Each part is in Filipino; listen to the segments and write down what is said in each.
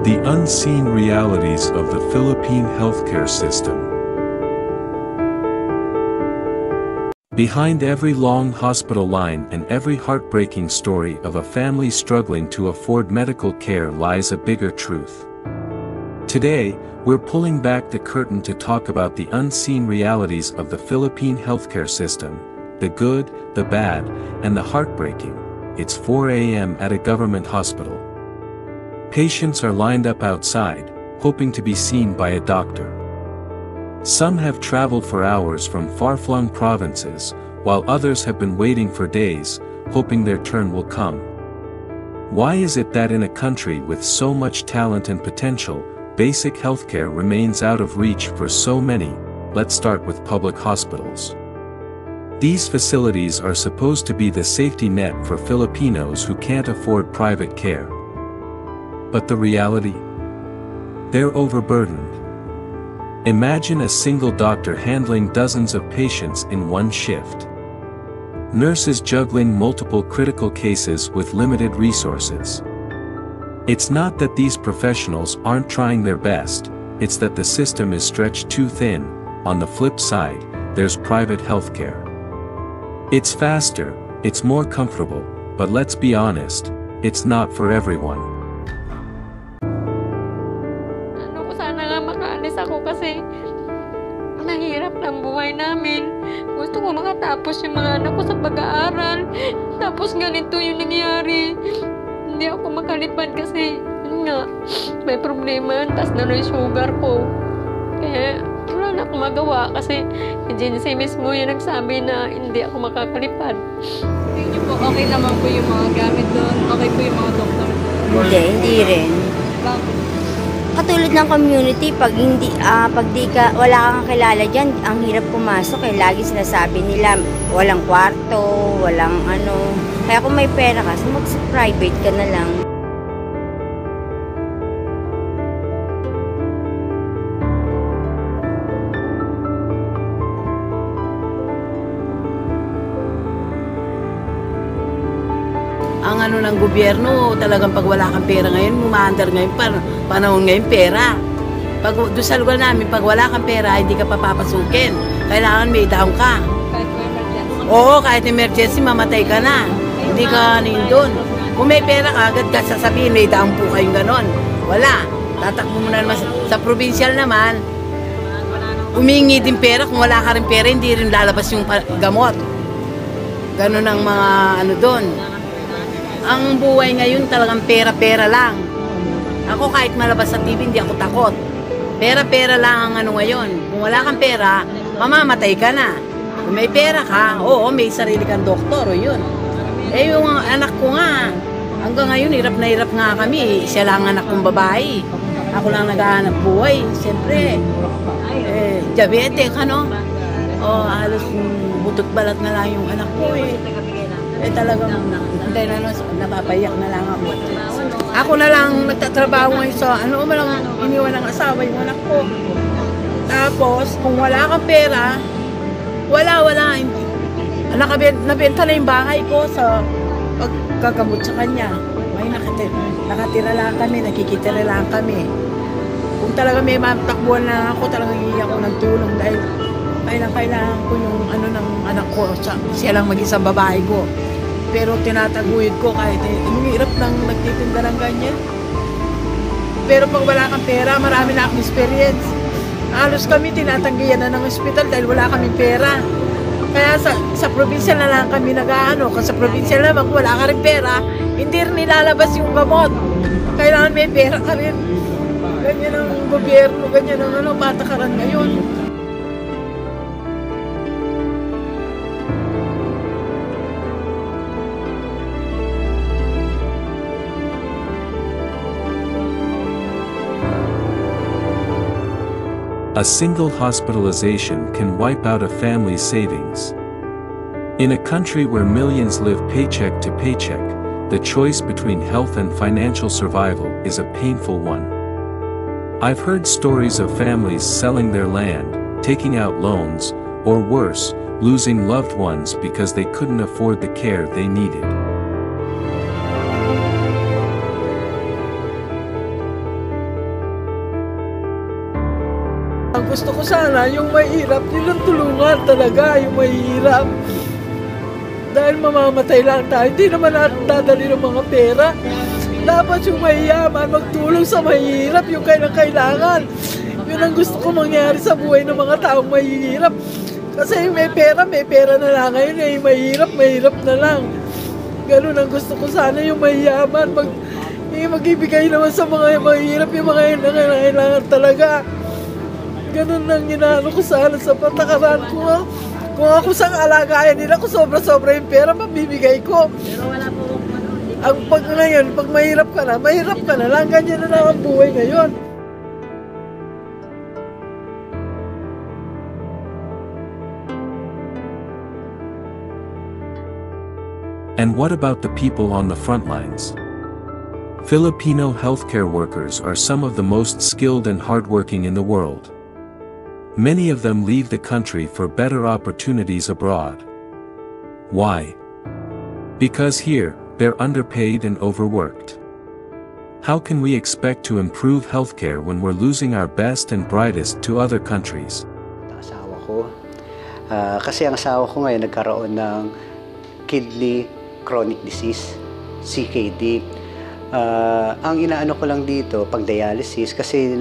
The unseen realities of the Philippine healthcare system. Behind every long hospital line and every heartbreaking story of a family struggling to afford medical care lies a bigger truth. Today, we're pulling back the curtain to talk about the unseen realities of the Philippine healthcare system, the good, the bad, and the heartbreaking. It's 4 a.m. at a government hospital. Patients are lined up outside, hoping to be seen by a doctor. Some have traveled for hours from far-flung provinces, while others have been waiting for days, hoping their turn will come. Why is it that in a country with so much talent and potential, basic healthcare remains out of reach for so many? Let's start with public hospitals. These facilities are supposed to be the safety net for Filipinos who can't afford private care. But the reality? They're overburdened. Imagine a single doctor handling dozens of patients in one shift. Nurses juggling multiple critical cases with limited resources. It's not that these professionals aren't trying their best, it's that the system is stretched too thin. On the flip side, there's private healthcare. It's faster, it's more comfortable, but let's be honest, it's not for everyone. Ako kasi nahirap ng buhay namin. Gusto ko makatapos yung mga anak ko sa pag-aaral. Tapos ganito yung nangyari. Hindi ako makalipad kasi yun nga, may problema. Taas na yung sugar ko. Kaya wala na akong magawa kasi agency mismo yung nagsabi na hindi ako makakalipad. Hindi po, okay naman po yung mga gamit doon. Okay po yung mga doktor doon. Hindi rin. Bakit? Katulad ng community, pag wala kang kilala dyan, ang hirap pumasok eh. Lagi sinasabi nila, walang kwarto, walang ano. Kaya kung may pera ka, mag-private ka na lang. Ang ano ng gobyerno, talagang pag wala kang pera ngayon, umaandar ngayon, panahon ngayon pera. Doon sa lugar namin, pag wala kang pera, hindi ka papapasukin. Kailangan may down ka. Kahit may emergency. Oo, kahit emergency, mamatay ka na. Hindi ka nindun. Kung may pera ka, agad ka sasabihin, may down po kayong ganon. Wala. Tatakbo mo na naman. Sa provincial naman, humingi din pera. Kung wala ka rin pera, hindi rin lalabas yung gamot. Ganon ang mga ano doon. Ang buhay ngayon talagang pera-pera lang. Ako kahit malabas sa TV, hindi ako takot. Pera-pera lang ang ano ngayon. Kung wala kang pera, mamamatay ka na. Kung may pera ka, oo, may sarili kang doktor, o yun. Eh yung anak ko nga, hanggang ngayon, hirap na hirap nga kami. Siya lang anak kong babae. Ako lang naghahanap buhay. Siyempre, diabetic, ano? O, halos butot balat na lang yung anak ko, eh. Talagang hindi na napapayak na lang ako. Ako na lang nagtatrabaho ngayon sa ano, malang iniwan ng asawa yung anak ko. Tapos, kung wala kang pera, wala. Nabenta na yung bahay ko sa pagkagamot sa kanya. May nakatira lang kami, nakikitira lang kami. Kung talaga may matakbuhan na ako, talagang iiyak ko ng tulong dahil kailangan ko yung ano ng anak ko, siya lang mag-isang babae ko. Pero tinataguyod ko kahit ang hirap nang nagtitinda ng ganyan. Pero pag wala kang pera, marami na akong experience. Halos kami tinatanggihan na ng ospital dahil wala kaming pera. Kaya sa probinsya na lang kami nag-aano. Kasi sa probinsya naman, kung wala ka rin pera, hindi rin nilalabas yung gamot. Kailangan may pera ka rin. Ganyan ang gobyerno, ganyan ang patakaran ngayon. A single hospitalization can wipe out a family's savings. In a country where millions live paycheck to paycheck, the choice between health and financial survival is a painful one. I've heard stories of families selling their land, taking out loans, or worse, losing loved ones because they couldn't afford the care they needed. gusto ko sana yung mahirap, nilang tulungan talaga yung mahirap. Dahil mamamatay lang tayo, hindi naman natin dadali ng mga pera. Dapat yung mayayaman magtulong sa mahirap, yung kailangan. Yun ang gusto ko mangyari sa buhay ng mga taong mahirap. Kasi yung may pera na lang. Ngayon eh, mahirap na lang. Ganun ang gusto ko sana yung mayayaman. Mag-ibigay naman sa mga mahirap, yung mga kailangan talaga. Ganun lang inaano ko sana sa patakaran ko. Kung ako sang alagayan nila, kung sobra-sobra yung pera, mabibigay ko. Pero wala po Ang pag ngayon, pag mahirap ka na lang. Ganyan na lang ang buhay ngayon. And what about the people on the front lines? Filipino healthcare workers are some of the most skilled and hardworking in the world. Many of them leave the country for better opportunities abroad. Why? Because here, they're underpaid and overworked. How can we expect to improve healthcare when we're losing our best and brightest to other countries? Asawa ko. Kasi ang asawa ko ngayon nagkaroon ng kidney chronic disease, CKD. Ang inaano ko lang dito, pag dialysis, kasi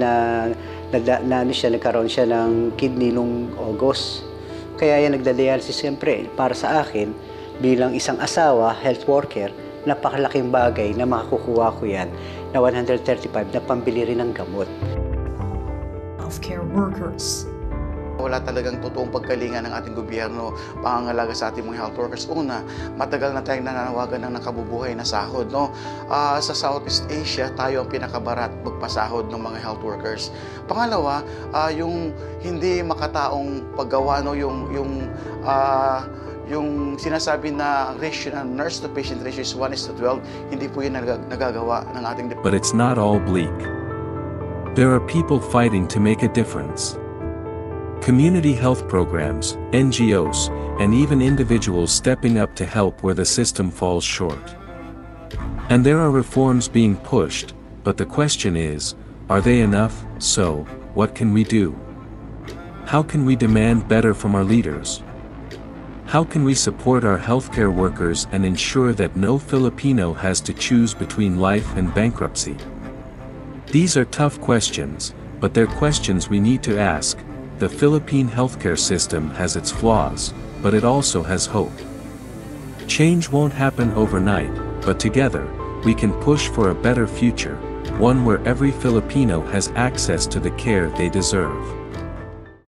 nagkaroon siya ng kidney nung August. Kaya yan nagda-dialysis siyempre. Para sa akin, bilang isang asawa, health worker, napakalaking bagay na makakukuha ko yan na 135 na pambili rin ng gamot. Healthcare workers. Wala talagang totoong pagkalinga ng ating gobyerno pangangalaga sa ating mga health workers. Una, matagal na tayong nananawagan ng nakabubuhay na sahod. No? Sa Southeast Asia, tayo ang pinakabarat magpasahod ng mga health workers. Pangalawa, yung hindi makataong paggawa, no? Yung sinasabi na ratio na nurse-to-patient ratio is 1:12, hindi po yun nagagawa ng ating department. But it's not all bleak. There are people fighting to make a difference. Community health programs, NGOs, and even individuals stepping up to help where the system falls short. And there are reforms being pushed, but the question is, are they enough? So, what can we do? How can we demand better from our leaders? How can we support our healthcare workers and ensure that no Filipino has to choose between life and bankruptcy? These are tough questions, but they're questions we need to ask. The Philippine healthcare system has its flaws, but it also has hope. Change won't happen overnight, but together, we can push for a better future, one where every Filipino has access to the care they deserve.